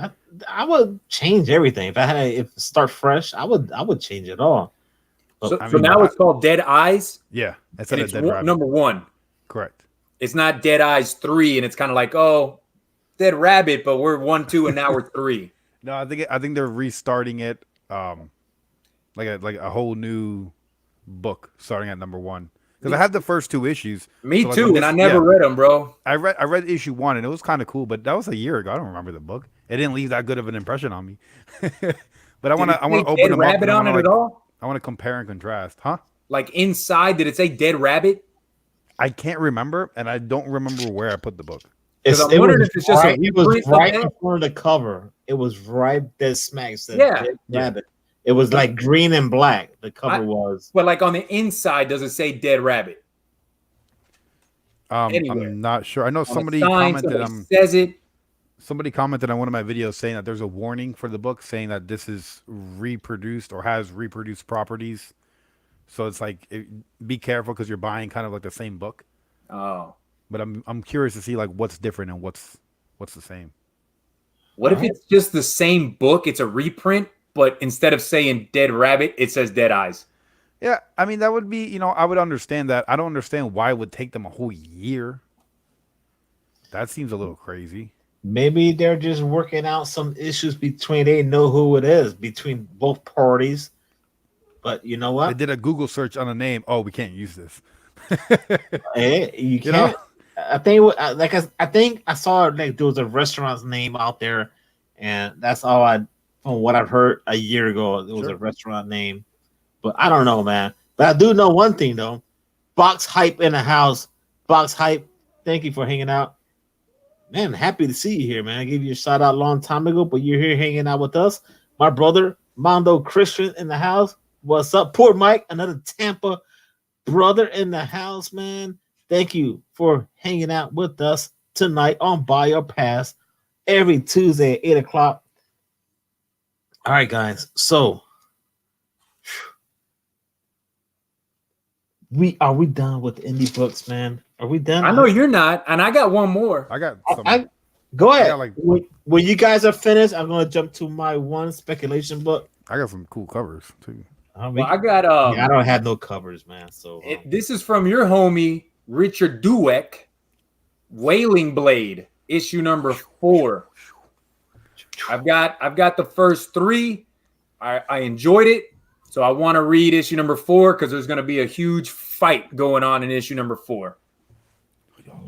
I would change everything if I had if start fresh. I would change it all. So, I so mean, now it's called Dead Eyes. Yeah, And instead of it's Dead Rabbit. #1. Correct. It's not Dead Eyes 3, and it's kind of like, oh, Dead Rabbit, but we're 1, 2, and now we're 3. No, I think they're restarting it, like a whole new book starting at #1. Because I have the first 2 issues. Me So, like, too, when and I this- never yeah. read them, bro. I read issue 1 and it was kind of cool, but that was a year ago. I don't remember the book. It didn't leave that good of an impression on me. But I want to open Dead them up. Rabbit And on it at all? I want to compare and contrast, huh? Like inside, did it say Dead Rabbit? I can't remember, and I don't remember where I put the book. Because I'm wondering if it's just a it was reprint of right that. in front of the cover. It was right dead smack. Said Yeah. Dead Rabbit. It was like green and black. The cover was. But like on the inside, does it say Dead Rabbit? Anywhere. I'm not sure. I know On the somebody sign, commented. somebody says it. Somebody commented on one of my videos saying that there's a warning for the book, saying that this is reproduced or has reproduced properties. So it's like, be careful because you're buying kind of like the same book. Oh. But I'm curious to see like what's different and what's the same. What if it's just the same book? It's a reprint, but instead of saying Dead Rabbit, it says Dead Eyes. Yeah, I mean that would be, I would understand that. I don't understand why it would take them a whole year. That seems a little crazy. Maybe they're just working out some issues between. They know who it is between both parties. But you know They what? did a Google search on a name. Oh, we can't use this. Hey, you You know? can't. I think I think I saw like there was a restaurant's name out there, and that's all from what I've heard a year ago. It was Sure. a restaurant name, but I don't know, man. But I do know one thing though. Box Hype in the house. Box Hype, thank you for hanging out. Man, happy to see you here, man. I gave you a shout out a long time ago, but you're here hanging out with us. My brother, Mondo Christian in the house. What's up? Poor Mike, another Tampa brother in the house, man. Thank you for hanging out with us tonight on Buy or Pass every Tuesday at 8 o'clock. All right, guys. So are we done with the indie books, man? Are we done? I know you're not, and I got one more. I got some. Go ahead. got, when you guys are finished, I'm gonna jump to my one speculation book. I got some cool covers too. Well, I got yeah, I don't have no covers, man. So this is from your homie Richard Dueck, Wailing Blade, issue number 4. I've got the first 3. I enjoyed it, so I want to read issue number 4 because there's going to be a huge fight going on in issue number 4.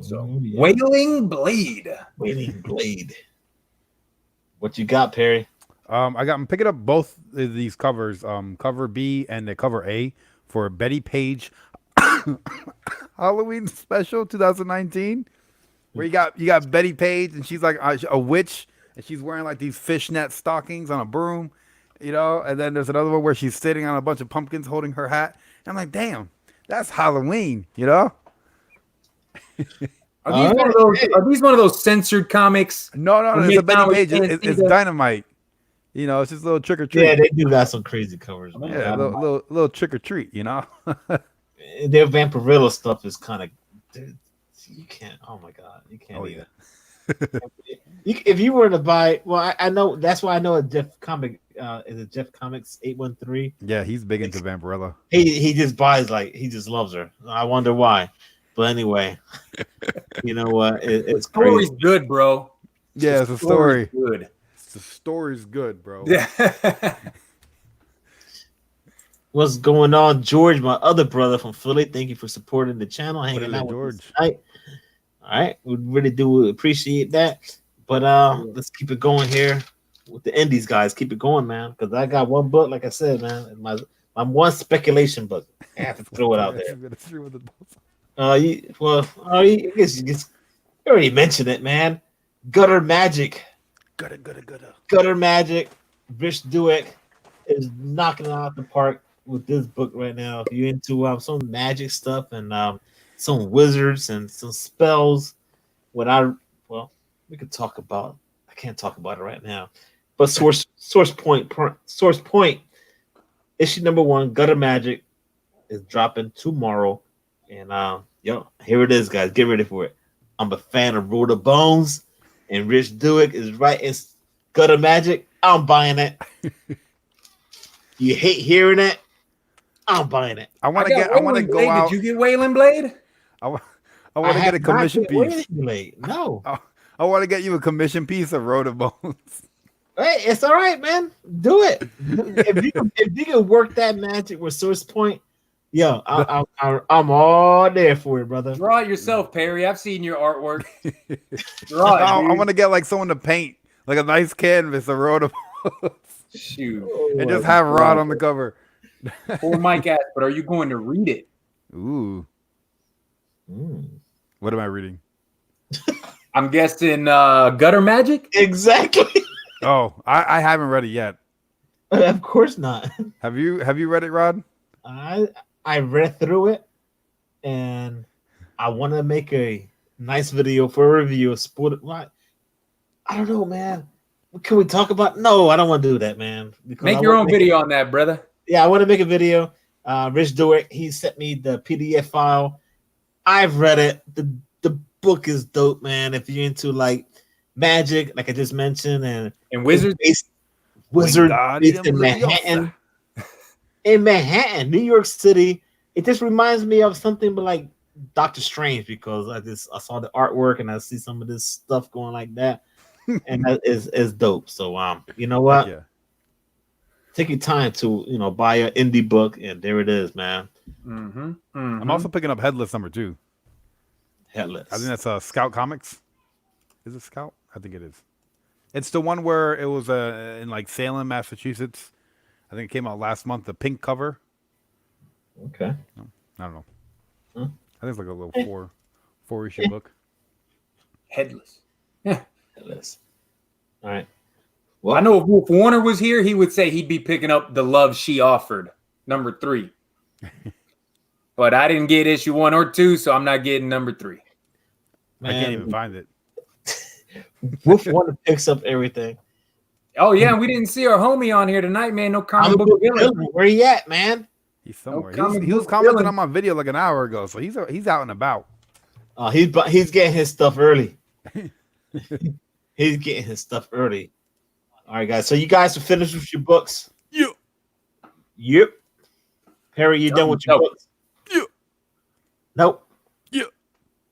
So, yeah. Wailing Blade. Wailing Blade. What you got, Perry? I'm picking up both of these covers, cover B and the cover A for Betty Page Halloween special 2019. Where you got Betty Page and she's like a witch and she's wearing like these fishnet stockings on a broom, you know. And then there's another one where she's sitting on a bunch of pumpkins holding her hat. And I'm like, damn, that's Halloween, you know. Are these one of those censored comics? No, it's a Betty Page. It's Dynamite. You know, it's just a little trick or treat. Yeah, they do got some crazy covers. Man. Yeah, a little trick or treat, you know. Their Vampirilla stuff is kind of, you can't. Oh my god, you can't. Yeah. If you were to buy, well, I know that's why I know a Jeff Comic. Is it Jeff Comics 813? Yeah, he's big into Vampirilla. He just buys he just loves her. I wonder why. But anyway, you know what? It's story's crazy. good, bro. Yeah, it's a story. Good. The story's good, bro. Yeah. What's going on, George? My other brother from Philly. Thank you for supporting the channel, hanging out with us tonight. All right, we really do appreciate that. But let's keep it going here with the indies, guys. Keep it going, man. Because I got one book, like I said, man. My one speculation book. I have to throw it out there. I guess you already mentioned it, man. Gutter Magic. Gutter Magic. Rich Dueck is knocking it out the park with this book right now. If you're into some magic stuff and some wizards and some spells, we could talk about. I can't talk about it right now, but Source Point, issue number 1, Gutter Magic, is dropping tomorrow, and here it is, guys. Get ready for it. I'm a fan of Road of Bones, and Rich Dueck is writing Gutter Magic. I'm buying it. You hate hearing it? I'm buying it. I want to go out. Did you get Wailing Blade? I want to get a commission piece. No. I want to get you a commission piece of Road of Bones. Hey, it's all right, man. Do it. if you can work that magic with Source Point, I'm all there for it, brother. Draw it yourself, Perry. I've seen your artwork. Draw it. I want to get like someone to paint like a nice canvas of Road of Bones. Shoot. And just have Rod on the cover. Poor Mike asked, but are you going to read it? Ooh. What am I reading? I'm guessing Gutter Magic? Exactly. Oh, I haven't read it yet. Of course not. Have you read it, Rod? I read through it, and I want to make a nice video for a review of Sport. What? I don't know, man. Can we talk about? No, I don't want to do that, man. Make your own video on that, brother. Yeah, I want to make a video. Rich Dueck, he sent me the PDF file. I've read it. The book is dope, man. If you're into like magic, like I just mentioned, and wizards, based in Manhattan. In Manhattan, New York City, it just reminds me of something but like Doctor Strange, because I saw the artwork and I see some of this stuff going like that, and that is dope. So you know what? Yeah. Take your time to buy an indie book, and there it is, man. I'm also picking up Headless #2. Headless. I think that's Scout Comics. Is it Scout? I think it is. It's the one where it was in like Salem, Massachusetts. I think it came out last month. The pink cover. Okay. No, I don't know. Huh? I think it's like a little four issue book. Headless. Headless. All right. Well, I know if Wolf Warner was here, he would say he'd be picking up The Love She Offered, #3. But I didn't get issue 1 or 2, so I'm not getting #3. Man, I can't even find it. Wolf Warner picks up everything. Oh, yeah, and we didn't see our homie on here tonight, man. No comic book villain. Where he at, man? He's somewhere. He was commenting on my video like an hour ago, so he's out and about. He's getting his stuff early. He's getting his stuff early. All right, guys. So you guys are finished with your books? Yep. Yep. Perry, you done with your books? Yeah. Nope. Yeah.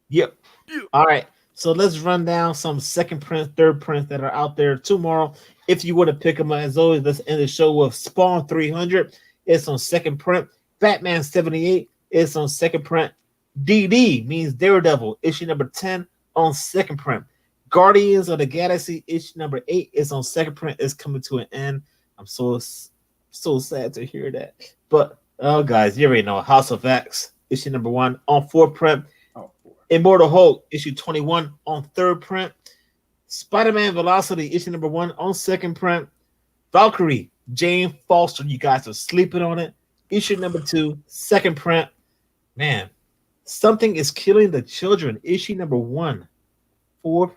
Yep. Yeah. All right. So let's run down some second prints, third prints that are out there tomorrow. If you want to pick them up, as always, let's end the show with Spawn 300. It's on second print. Batman 78 is on second print. DD means Daredevil, issue number 10 on second print. Guardians of the Galaxy, issue number 8 is on second print. It's coming to an end. I'm so sad to hear that. But, oh, guys, you already know. House of X, issue number 1 on fourth print. Immortal Hulk, issue 21 on third print. Spider-Man Velocity, issue number 1 on second print. Valkyrie, Jane Foster, you guys are sleeping on it. Issue number 2, second print. Man, Something is Killing the Children, issue number 1, fourth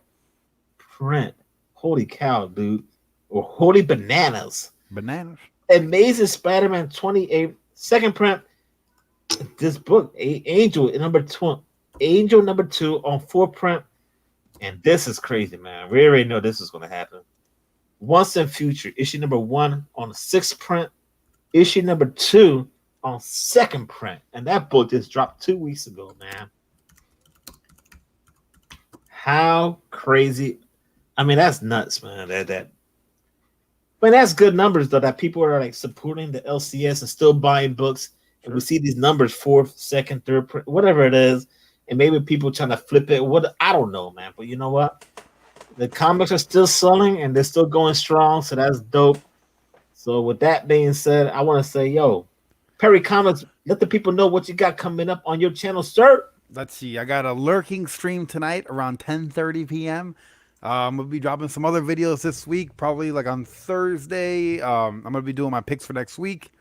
print. Holy cow, dude. Or holy bananas. Bananas. Amazing Spider-Man 28, second print. This book, Angel number 2 on fourth print. And this is crazy, man. We already know this is going to happen. Once and Future, issue number 1 on the sixth print. Issue number 2 on second print. And that book just dropped 2 weeks ago, man. How crazy. I mean, that's nuts, man. But that's good numbers, though, that people are like supporting the LCS and still buying books. And we see these numbers, fourth, second, third print, whatever it is. And maybe people trying to flip it. What I don't know, man. But you know what? The comics are still selling and they're still going strong. So that's dope. So with that being said, I want to say, yo, Perry Comics, let the people know what you got coming up on your channel, sir. Let's see. I got a lurking stream tonight around 10:30 p.m. I'm going to be dropping some other videos this week, probably like on Thursday. I'm going to be doing my picks for next week.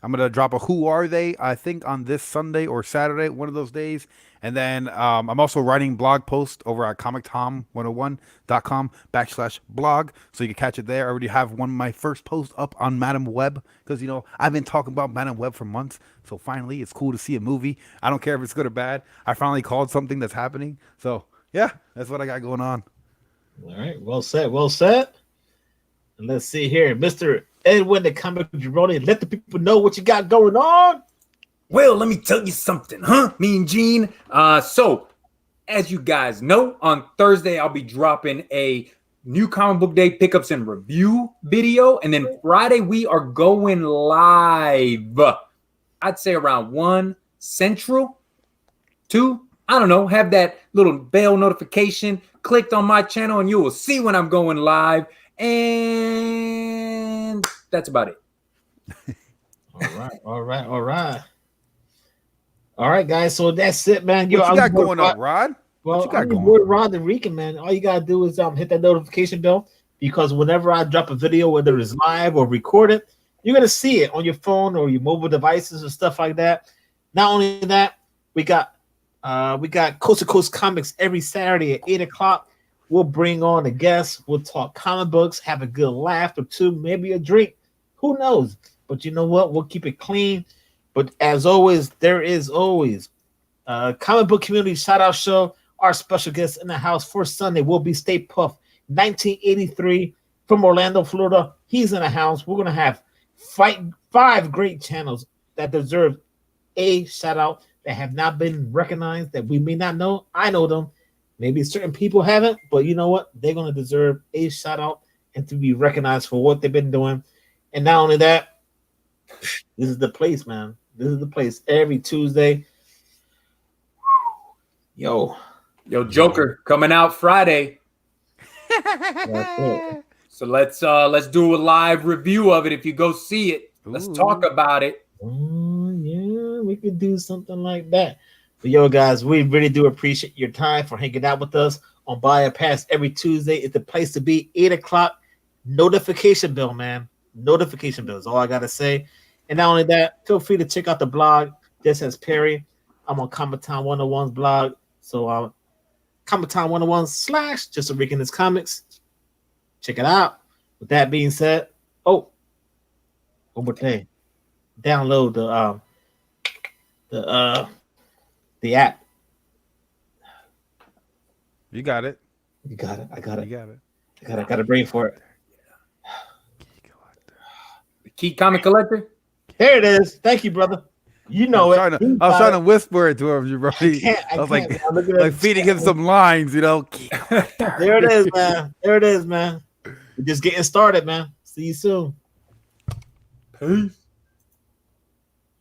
I'm going to drop a Who Are They, I think, on this Sunday or Saturday, one of those days. And then I'm also writing blog posts over at comictom101.com/blog. So you can catch it there. I already have my first post up on Madam Web. Because, you know, I've been talking about Madam Web for months. So finally, it's cool to see a movie. I don't care if it's good or bad. I finally called something that's happening. So, yeah, that's what I got going on. All right. Well said. Well said. And let's see here. Mr. Edwin, the comic Jabroni, let the people know what you got going on. Well, let me tell you something, huh? Me and Gene. So, as you guys know, on Thursday, I'll be dropping a new comic book day pickups and review video. And then Friday, we are going live. I'd say around 1 Central, 2. I don't know. Have that little bell notification clicked on my channel and you will see when I'm going live. And that's about it. All right. All right, guys. So that's it, man. What you got going on, Rod? Well, what you got going on? Rod the Rican, man. All you gotta do is hit that notification bell, because whenever I drop a video, whether it's live or recorded, you're gonna see it on your phone or your mobile devices and stuff like that. Not only that, we got Coast to Coast Comics every Saturday at 8:00. We'll bring on a guest. We'll talk comic books, have a good laugh or two, maybe a drink. Who knows? But you know what? We'll keep it clean. But as always, there is always a comic book community shout out show. Our special guest in the house for Sunday will be Stay Puff 1983 from Orlando, Florida. He's in the house. We're going to have 5 great channels that deserve a shout out that have not been recognized, that we may not know. I know them. Maybe certain people haven't, but you know what? They're going to deserve a shout out and to be recognized for what they've been doing. And not only that, this is the place, man. This is the place every Tuesday. Yo, Joker coming out Friday. So let's do a live review of it. If you go see it, let's talk about it. Yeah, we could do something like that. But yo, guys, we really do appreciate your time for hanging out with us on Buy a Pass every Tuesday. It's the place to be. 8:00. Notification bell, man. Notification bell is all I gotta say. And not only that, feel free to check out the blog. This as Perry. I'm on Comic Town 101's blog. So Comic Town 101 / Just a Rick in his comics. Check it out. With that being said, one more thing. Download the app. You got it. You got it. I got it. You got it. I got a brain for it. The Key Comic Collector. There it is. Thank you, brother. You know I was trying to whisper it to him, Jabroni. I was can't, like, man. Look at like that feeding chat. him some lines, There it is, man. There it is, man. We're just getting started, man. See you soon. Peace.